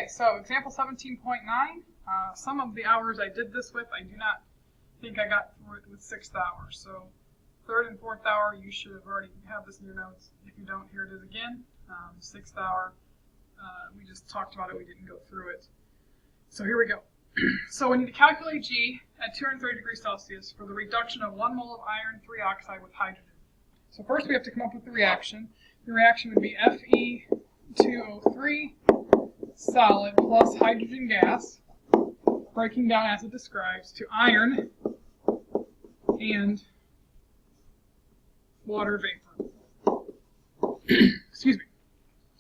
Okay, so example 17.9, some of the hours I did this with, I do not think I got through it with 6th hour. So 3rd and 4th hour, you should have already have this in your notes. If you don't, here it is again. 6th hour, we just talked about it, we didn't go through it. So here we go. So we need to calculate G at 230 degrees Celsius for the reduction of 1 mole of iron 3 oxide with hydrogen. So first we have to come up with the reaction. The reaction would be Fe2O3 solid plus hydrogen gas, breaking down as it describes, to iron and water vapor. Excuse me.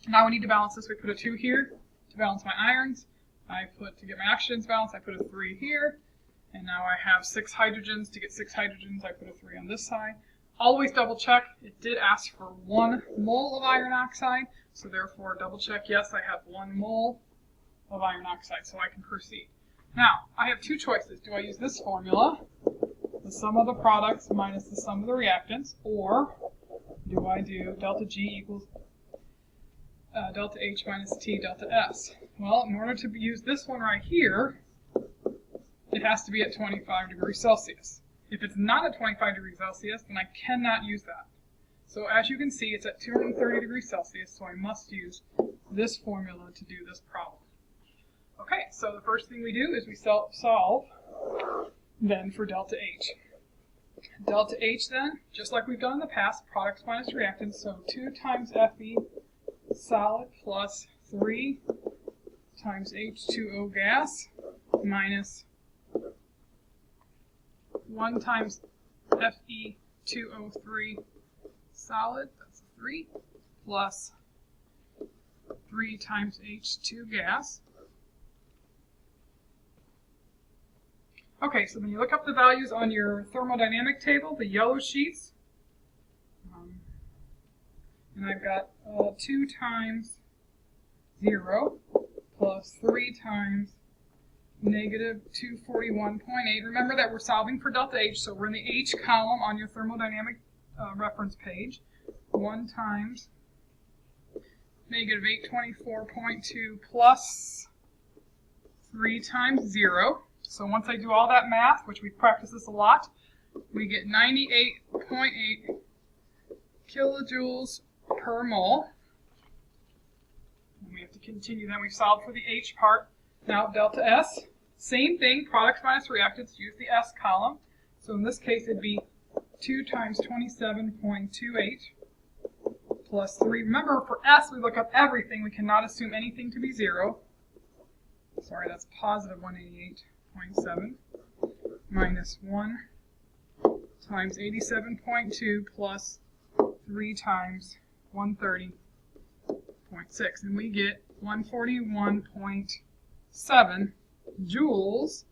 Now we need to balance this. We put a 2 here to balance my irons. To get my oxygens balanced, I put a 3 here. And now I have 6 hydrogens. To get 6 hydrogens, I put a 3 on this side. Always double check. It did ask for 1 mole of iron oxide. So therefore, double check, yes, I have 1 mole of iron oxide, so I can proceed. Now, I have 2 choices. Do I use this formula, the sum of the products minus the sum of the reactants, or do I do delta G equals delta H minus T delta S? Well, in order to use this one right here, it has to be at 25 degrees Celsius. If it's not at 25 degrees Celsius, then I cannot use that. So as you can see, it's at 230 degrees Celsius, so I must use this formula to do this problem. Okay, so the first thing we do is we solve then for delta H. Delta H then, just like we've done in the past, products minus reactants, so 2 times Fe solid plus 3 times H2O gas minus 1 times Fe2O3 solid, that's 3, plus 3 times H2 gas. Okay, so when you look up the values on your thermodynamic table, the yellow sheets, and I've got 2 times 0 plus 3 times negative 241.8. Remember that we're solving for delta H, so we're in the H column on your thermodynamic reference page. 1 times negative 824.2 plus 3 times 0. So once I do all that math, which we've practiced this a lot, we get 98.8 kilojoules per mole. And we have to continue. Then we solved for the H part. Now delta S, same thing, products minus reactants, use the S column. So in this case it'd be 2 times 27.28 plus 3. Remember, for S we look up everything. We cannot assume anything to be 0. Sorry, that's positive 188.7 minus 1 times 87.2 plus 3 times 130.6. And we get 141.7 joules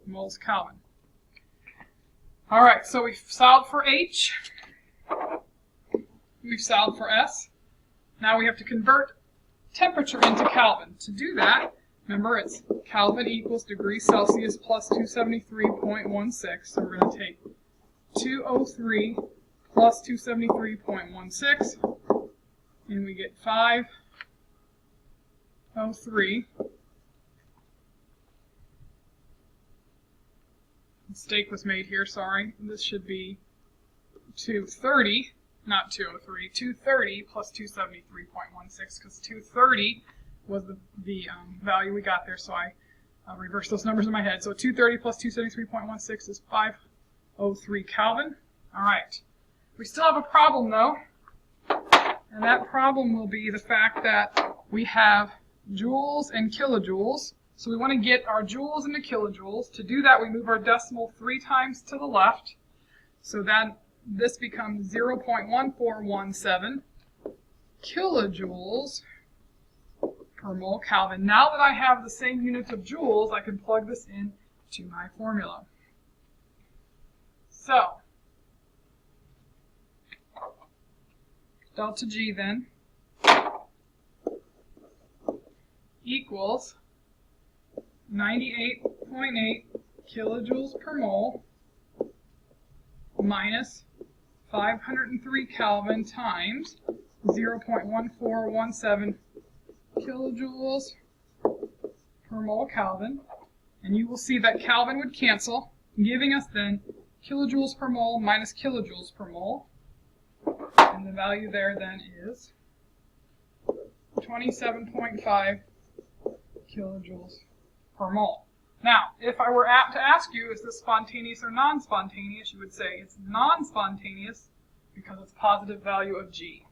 moles Kelvin. All right, so we've solved for H. We've solved for S. Now we have to convert temperature into Kelvin. To do that, remember it's Kelvin equals degrees Celsius plus 273.16. So we're going to take 203 plus 273.16, and we get 503. Mistake was made here, sorry. This should be 230, not 203. 230 plus 273.16, because 230 was the value we got there, so I reversed those numbers in my head. So 230 plus 273.16 is 503 Kelvin. All right. We still have a problem, though, and that problem will be the fact that we have joules and kilojoules. So we want to get our joules into kilojoules. To do that, we move our decimal 3 times to the left. So then this becomes 0.1417 kilojoules per mole Kelvin. Now that I have the same units of joules, I can plug this in to my formula. So delta G then equals 98.8 kilojoules per mole minus 503 Kelvin times 0.1417 kilojoules per mole Kelvin. And you will see that Kelvin would cancel, giving us then kilojoules per mole minus kilojoules per mole. And the value there then is 27.5 kilojoules per mole. Now, if I were apt to ask you, is this spontaneous or non-spontaneous, you would say it's non-spontaneous because it's a positive value of G.